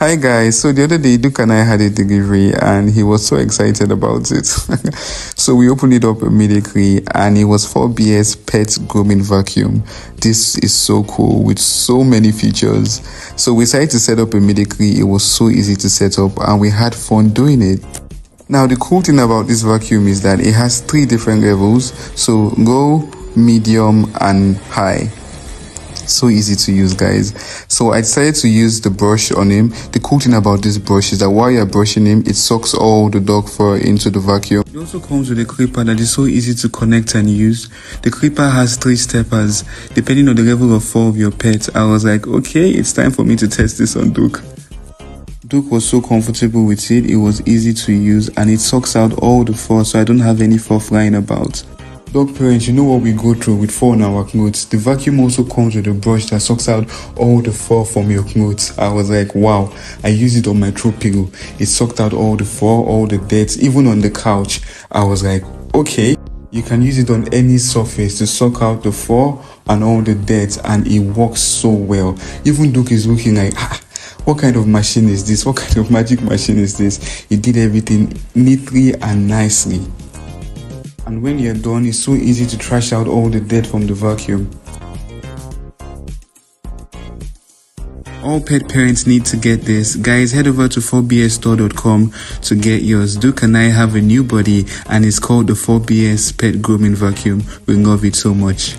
Hi guys, so the other day Duke and I had a delivery and he was so excited about it. So we opened it up immediately and it was 4BS Pet Grooming Vacuum. This is so cool with so many features. So we decided to set up immediately. It was so easy to set up and we had fun doing it. Now the cool thing about this vacuum is that it has 3 different levels. So low, medium and high. So easy to use, guys. So I decided to use the brush on him. The cool thing about this brush is that while you're brushing him, it sucks all the dog fur into the vacuum. It also comes with a clipper that is so easy to connect and use. The clipper has 3 steppers depending on the level of fur of your pet. I was like, okay, it's time for me to test this on Duke. Duke was so comfortable with it. It was easy to use and it sucks out all the fur, so I don't have any fur flying about. Dog parents, you know what we go through with fur on our clothes. The vacuum also comes with a brush that sucks out all the fur from your clothes. I was like, wow. I used it on my throw pillow. It sucked out all the fur, all the dirt, even on the couch. I was like, okay. You can use it on any surface to suck out the fur and all the dirt, and it works so well. Even Duke is looking like, what kind of machine is this? What kind of magic machine is this? It did everything neatly and nicely. And when you're done, it's so easy to trash out all the dirt from the vacuum. All pet parents need to get this. Guys, head over to 4bsstore.com to get yours. Duke and I have a new buddy and it's called the 4BS Pet Grooming Vacuum. We love it so much.